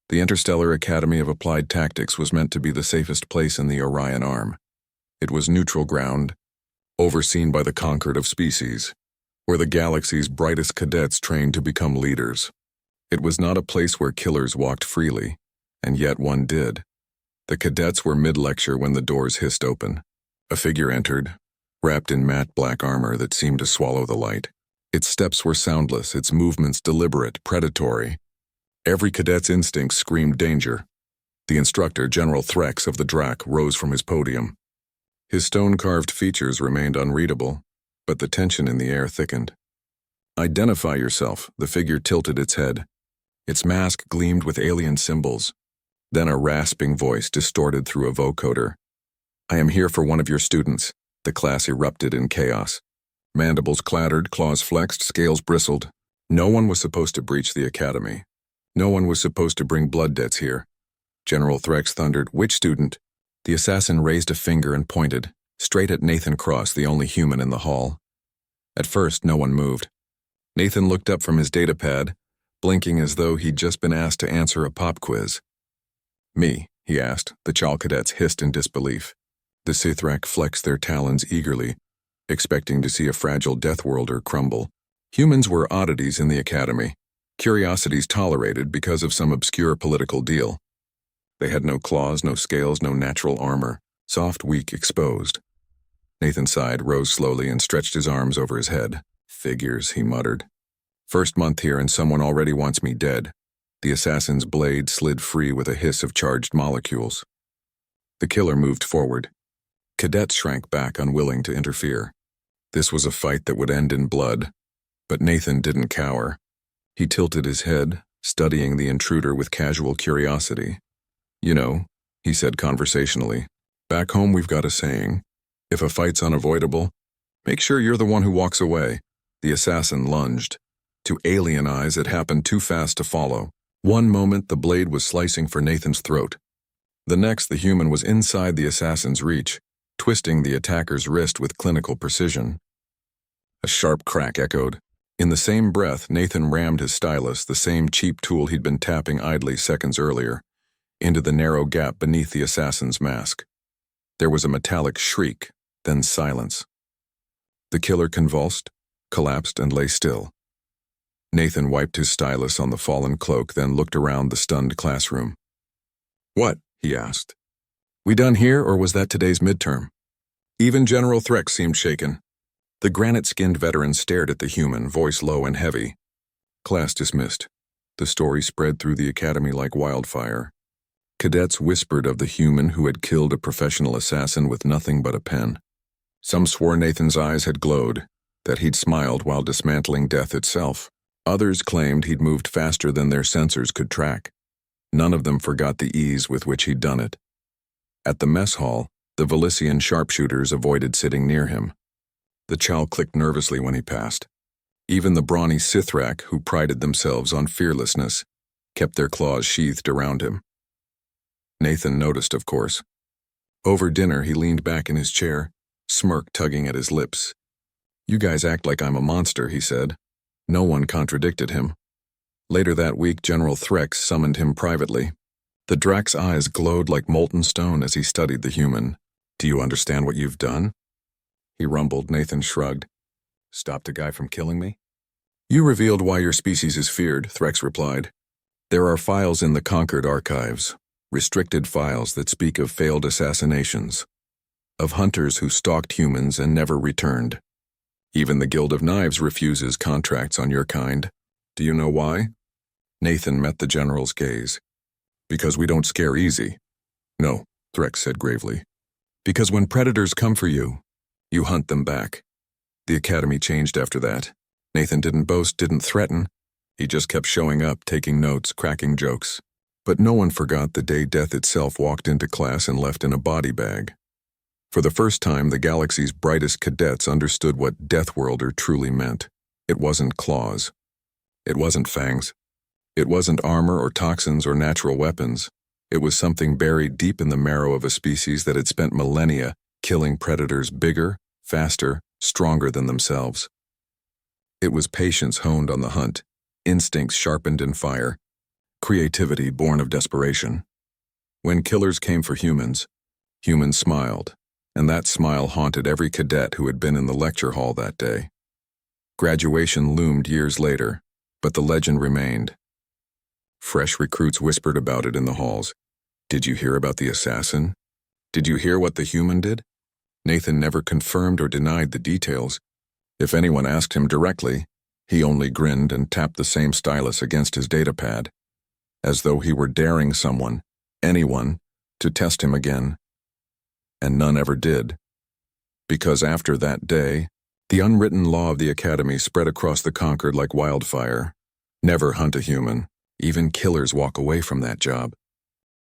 The Interstellar Academy of Applied Tactics was meant to be the safest place in the Orion Arm. It was neutral ground, overseen by the conquered of species, where the galaxy's brightest cadets trained to become leaders. It was not a place where killers walked freely, and yet one did. The cadets were mid-lecture when the doors hissed open. A figure entered, wrapped in matte black armor that seemed to swallow the light. Its steps were soundless, its movements deliberate, predatory. Every cadet's instincts screamed danger. The instructor, General Threx of the Drac, rose from his podium. His stone-carved features remained unreadable, but the tension in the air thickened. "Identify yourself," the figure tilted its head. Its mask gleamed with alien symbols. Then a rasping voice distorted through a vocoder. "I am here for one of your students." The class erupted in chaos. Mandibles clattered, claws flexed, scales bristled. No one was supposed to breach the academy. No one was supposed to bring blood debts here. General Threx thundered, "Which student?" The assassin raised a finger and pointed, straight at Nathan Cross, the only human in the hall. At first, no one moved. Nathan looked up from his datapad, blinking as though he'd just been asked to answer a pop quiz. "Me?" he asked. The Chal cadets hissed in disbelief. The Sithrak flexed their talons eagerly, expecting to see a fragile Deathworlder crumble. Humans were oddities in the academy, curiosities tolerated because of some obscure political deal. They had no claws, no scales, no natural armor, soft, weak, exposed. Nathan sighed, rose slowly, and stretched his arms over his head. "Figures," he muttered. "First month here and someone already wants me dead." The assassin's blade slid free with a hiss of charged molecules. The killer moved forward. Cadets shrank back, unwilling to interfere. This was a fight that would end in blood, but Nathan didn't cower. He tilted his head, studying the intruder with casual curiosity. "You know," he said conversationally, "back home we've got a saying. If a fight's unavoidable, make sure you're the one who walks away." The assassin lunged. To alien eyes, it happened too fast to follow. One moment, the blade was slicing for Nathan's throat. The next, the human was inside the assassin's reach, twisting the attacker's wrist with clinical precision. A sharp crack echoed. In the same breath, Nathan rammed his stylus, the same cheap tool he'd been tapping idly seconds earlier, into the narrow gap beneath the assassin's mask. There was a metallic shriek, then silence. The killer convulsed, collapsed, and lay still. Nathan wiped his stylus on the fallen cloak, then looked around the stunned classroom. "What?" he asked. "We done here, or was that today's midterm?" Even General Threx seemed shaken. The granite-skinned veteran stared at the human, voice low and heavy. Class dismissed. The story spread through the academy like wildfire. Cadets whispered of the human who had killed a professional assassin with nothing but a pen. Some swore Nathan's eyes had glowed, that he'd smiled while dismantling death itself. Others claimed he'd moved faster than their sensors could track. None of them forgot the ease with which he'd done it. At the mess hall, the Velician sharpshooters avoided sitting near him. The Chal clicked nervously when he passed. Even the brawny Sithrak, who prided themselves on fearlessness, kept their claws sheathed around him. Nathan noticed, of course. Over dinner, he leaned back in his chair, smirk tugging at his lips. "You guys act like I'm a monster," he said. No one contradicted him. Later that week, General Threx summoned him privately. The Drac's eyes glowed like molten stone as he studied the human. "Do you understand what you've done?" He rumbled. Nathan shrugged. "Stopped a guy from killing me?" "You revealed why your species is feared," Threx replied. "There are files in the Conquered archives, restricted files that speak of failed assassinations, of hunters who stalked humans and never returned. Even the Guild of Knives refuses contracts on your kind. Do you know why?" Nathan met the general's gaze. "Because we don't scare easy." "No," Threx said gravely. "Because when predators come for you, you hunt them back." The academy changed after that. Nathan didn't boast, didn't threaten. He just kept showing up, taking notes, cracking jokes. But no one forgot the day death itself walked into class and left in a body bag. For the first time, the galaxy's brightest cadets understood what Deathworlder truly meant. It wasn't claws. It wasn't fangs. It wasn't armor or toxins or natural weapons. It was something buried deep in the marrow of a species that had spent millennia killing predators bigger, faster, stronger than themselves. It was patience honed on the hunt, instincts sharpened in fire, Creativity born of desperation. When killers came for humans, humans smiled, and that smile haunted every cadet who had been in the lecture hall that day. Graduation loomed years later, but the legend remained. Fresh recruits whispered about it in the halls. Did you hear about the assassin? Did you hear what the human did? Nathan never confirmed or denied the details. If anyone asked him directly, he only grinned and tapped the same stylus against his datapad, as though he were daring someone, anyone, to test him again. And none ever did. Because after that day, the unwritten law of the academy spread across the Concord like wildfire. Never hunt a human. Even killers walk away from that job.